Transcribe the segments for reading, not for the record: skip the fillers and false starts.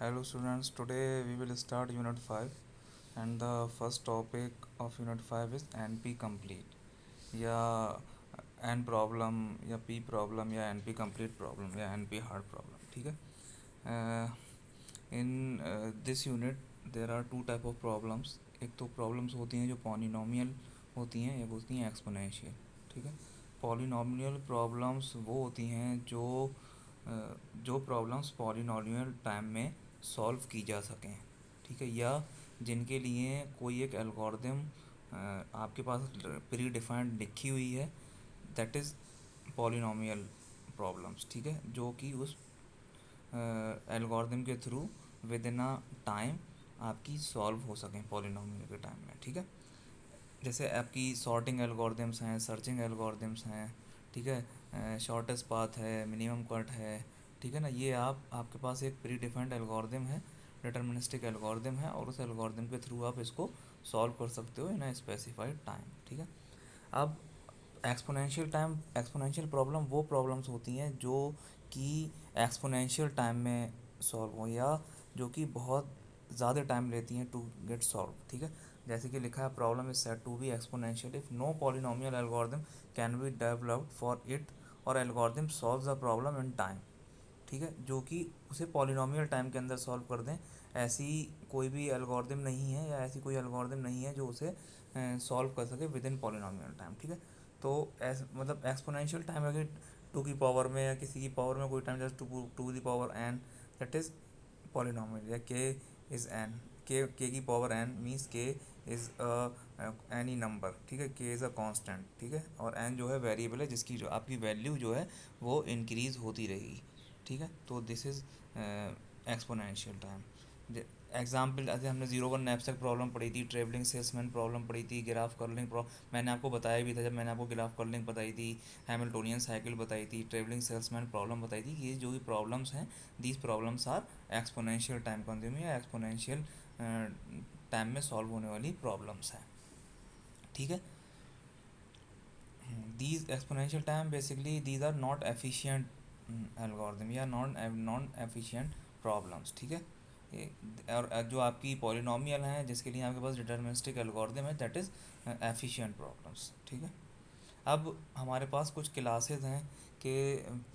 Hello students, today we will start Unit 5 and the first topic of Unit 5 is NP complete या N problem या P problem या NP complete problem या NP hard problem. ठीक है. In this unit there are two type of problems. एक तो problems होती हैं जो पॉलिनोमियल होती हैं, एक होती हैं एक्सपोनेंशियल. ठीक है. पॉलिनोमियल प्रॉब्लम्स वो होती हैं जो प्रॉब्लम्स पॉलिनोमियल टाइम में सॉल्व की जा सकें. ठीक है. या जिनके लिए कोई एक एल्गोरिदम आपके पास प्री डिफाइंड लिखी हुई है, दैट इज़ पॉलिनोमियल प्रॉब्लम्स. ठीक है. जो कि उस एल्गोरिदम के through with in a time आपकी सॉल्व हो सकें पॉलिनोमियल के टाइम में. ठीक है. जैसे आपकी सॉर्टिंग एल्गोरिदम्स हैं, सर्चिंग एल्गोरिदम्स हैं. ठीक है. शॉर्टेस्ट पाथ है, मिनिमम कट है. ठीक है ना. ये आपके पास एक प्री डिफाइंड एल्गोरिदम है, डिटर्मिनिस्टिक एल्गोरिदम है, और उस एल्गोरिदम के थ्रू आप इसको सॉल्व कर सकते हो इन अ स्पेसिफाइड टाइम. ठीक है. अब एक्सपोनेंशियल प्रॉब्लम वो प्रॉब्लम्स होती हैं जो कि एक्सपोनेंशियल टाइम में सॉल्व हो, या जो कि बहुत ज़्यादा टाइम लेती हैं टू गेट सॉल्व. ठीक है. जैसे कि लिखा है, problem is said to be exponential if no polynomial algorithm can be developed for it और algorithm solve the problem in time. ठीक है. जो कि उसे पॉलिनोमियल टाइम के अंदर सॉल्व कर दें. ऐसी कोई भी एल्गोरिदम नहीं है, या ऐसी कोई एल्गोरिदम नहीं है जो उसे सॉल्व कर सके विद इन पॉलिनोमियल टाइम. ठीक है. तो मतलब एक्सपोनेंशियल टाइम अगर टू की पावर में या किसी की पावर में कोई टाइम जैसे two the power N, that is polynomial. या के इज़ एन, के की power N means K is any number. ठीक है. के इज़ अ कांस्टेंट. ठीक है. और एन जो है वेरिएबल है जिसकी जो आपकी वैल्यू जो है वो इंक्रीज़ होती रहेगी. ठीक है. तो this is exponential time. Example जैसे हमने 0-1 नैपसैक प्रॉब्लम पढ़ी थी, ट्रेवलिंग सेल्समैन प्रॉब्लम पढ़ी थी, ग्राफ कर्लिंग प्रॉब्लम मैंने आपको बताया भी था जब मैंने आपको ग्राफ कर्लिंग बताई थी, हैमिल्टोनियन साइकिल बताई थी, ट्रेवलिंग सेल्समैन प्रॉब्लम बताई थी. ये जो भी प्रॉब्लम्स हैं, these problems are exponential time consuming या एक्सपोनेंशियल टाइम में सॉल्व होने वाली प्रॉब्लम्स हैं. ठीक है. these exponential time basically these are not efficient algorithm या नॉन एफिशिएंट प्रॉब्लम्स. ठीक है. और जो आपकी पॉलिनोमियल हैं जिसके लिए आपके पास डिटर्मिनिस्टिक एल्गोरिदम है, दैट इज़ एफिशिएंट प्रॉब्लम्स. ठीक है. अब हमारे पास कुछ क्लासेस हैं कि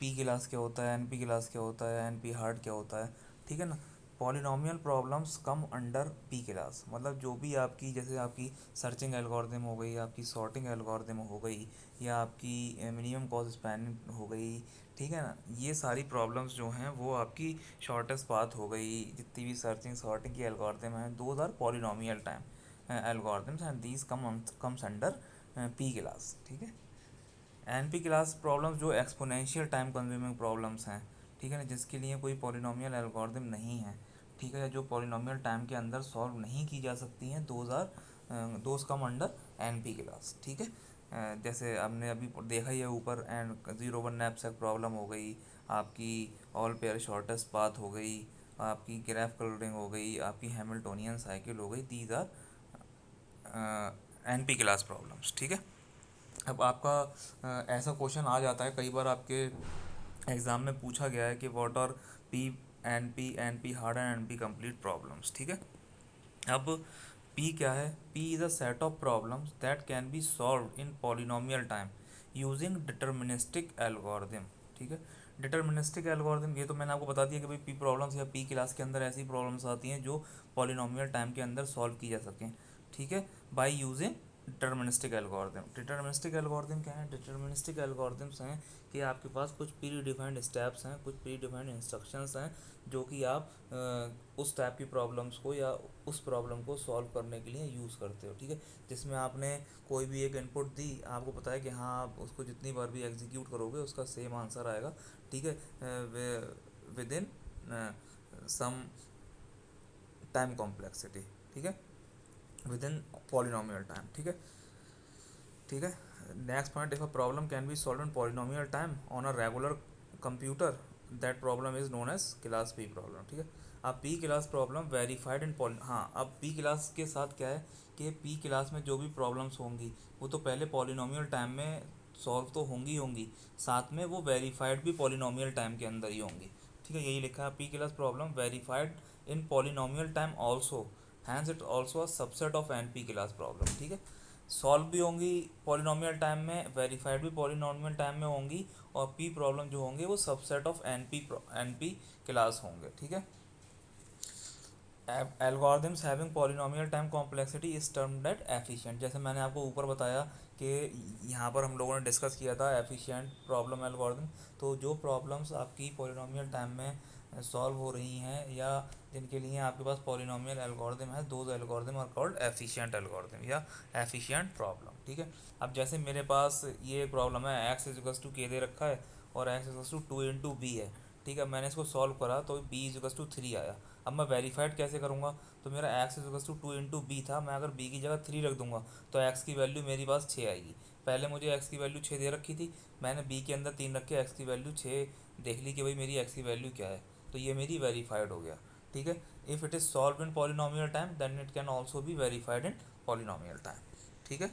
पी क्लास क्या होता है, एन पी क्लास क्या होता है, एन पी हार्ड क्या होता है. ठीक है ना. Polynomial problems come under P class. मतलब जो भी आपकी, जैसे आपकी सर्चिंग एल्गोरिदम हो गई, आपकी सॉर्टिंग एल्गोरिदम हो गई, या आपकी मिनिमम कॉज स्पैनिंग हो गई. ठीक है ना. ये सारी प्रॉब्लम्स जो हैं वो आपकी शॉर्टेस्ट पाथ हो गई, जितनी भी सर्चिंग सॉर्टिंग की एल्गोरिदम हैं, those are polynomial time algorithms and these comes under P class. ठीक है. एन पी क्लास प्रॉब्लम्स जो एक्सपोनेंशियल टाइम कंज्यूमिंग प्रॉब्लम्स हैं. ठीक है ना. जिसके लिए कोई पॉलिनोमियल एल्गोरिदम नहीं है. ठीक है. जो पॉलिनोमियल टाइम के अंदर सॉल्व नहीं की जा सकती हैं, those come under N P class. ठीक है. जैसे हमने अभी देखा ही है ऊपर, एंड 0-1 नैपसैक प्रॉब्लम हो गई, आपकी ऑल पेयर शॉर्टेस्ट पाथ हो गई, आपकी ग्राफ कलरिंग हो गई, आपकी हैमिल्टोनियन साइकिल हो गई. These are N P class problems. ठीक है. अब आपका ऐसा क्वेश्चन आ जाता है कई बार आपके एग्ज़ाम में पूछा गया है कि what are P N P hard and N P complete problems. ठीक है. अब पी क्या है? P is a set of problems that can be solve in polynomial time using deterministic algorithm. ठीक है. डिटर्मिनिस्टिक एल्गोरिदम, ये तो मैंने आपको बता दिया कि भाई पी प्रॉब्लम्स या पी क्लास के अंदर ऐसी प्रॉब्लम्स आती हैं जो पॉलिनोमियल टाइम के अंदर सॉल्व की जा सकें. ठीक है. By using deterministic algorithm. Deterministic algorithm क्या है? डिटर्मिनिस्टिक एल्गोरिदम्स हैं कि आपके पास कुछ प्री डिफाइंड स्टेप्स हैं, कुछ प्री डिफाइंड इंस्ट्रक्शंस हैं जो कि आप उस टाइप की प्रॉब्लम्स को या उस प्रॉब्लम को सॉल्व करने के लिए यूज़ करते हो. ठीक है. जिसमें आपने कोई भी एक इनपुट दी, आपको पता है कि हाँ आप उसको जितनी बार भी एग्जीक्यूट करोगे उसका सेम आंसर आएगा. ठीक है. Within some time complexity. ठीक है. Within polynomial time. ठीक है. ठीक है. Next point, if a problem can be solve in polynomial time on a regular computer, that problem is known as class P problem. ठीक है. अब P class problem verified in poly हाँ, अब P class के साथ क्या है कि पी क्लास में जो भी प्रॉब्लम्स होंगी वो तो पहले पॉलिनोमियल टाइम में सॉल्व तो होंगी होंगी, साथ में वो वेरीफाइड भी पॉलिनोमियल टाइम के अंदर ही होंगी. ठीक है, यही लिखा है P class problem verified in polynomial time also, hence it also a subset of N P class problem. ठीक है, सॉल्व भी होंगी पॉलिनोमियल टाइम में, वेरीफाइड भी पॉलिनोमियल टाइम में होंगी, और पी प्रॉब्लम जो होंगे वो subset of N P class होंगे। ठीक है, algorithms having polynomial time complexity is termed at efficient. जैसे मैंने आपको ऊपर बताया कि यहाँ पर हम लोगों ने डिस्कस किया था एफिशिएंट प्रॉब्लम एल्गोरिथम। तो जो प्रॉब्लम्स आपकी पॉलिनोमियल टाइम में सॉल्व हो रही हैं या जिनके लिए आपके पास पॉलिनोमियल एल्गोरिथम है, those algorithm are called efficient algorithm या एफिशिएंट प्रॉब्लम। ठीक है, अब जैसे मेरे पास ये प्रॉब्लम है एक्स इज टू के दे रखा है और X is two two into B है। ठीक है, मैंने इसको सॉल्व करा तो बी इज टू थ्री आया। अब मैं वेरीफाइड कैसे करूँगा, तो मेरा X is two two into B था, मैं अगर बी की जगह थ्री रख दूंगा तो एक्स की वैल्यू मेरी पास छः आएगी। पहले मुझे एक्स की वैल्यू छः दे रखी थी, मैंने बी के अंदर तीन रख के एक्स की वैल्यू छः देख ली कि भाई मेरी एक्स की वैल्यू क्या है, तो ये मेरी वेरीफाइड हो गया। ठीक है, if it is solve in polynomial time then it can also be verified in polynomial time. ठीक है,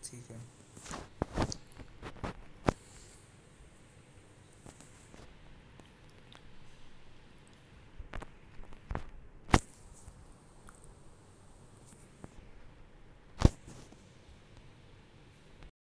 ठीक है।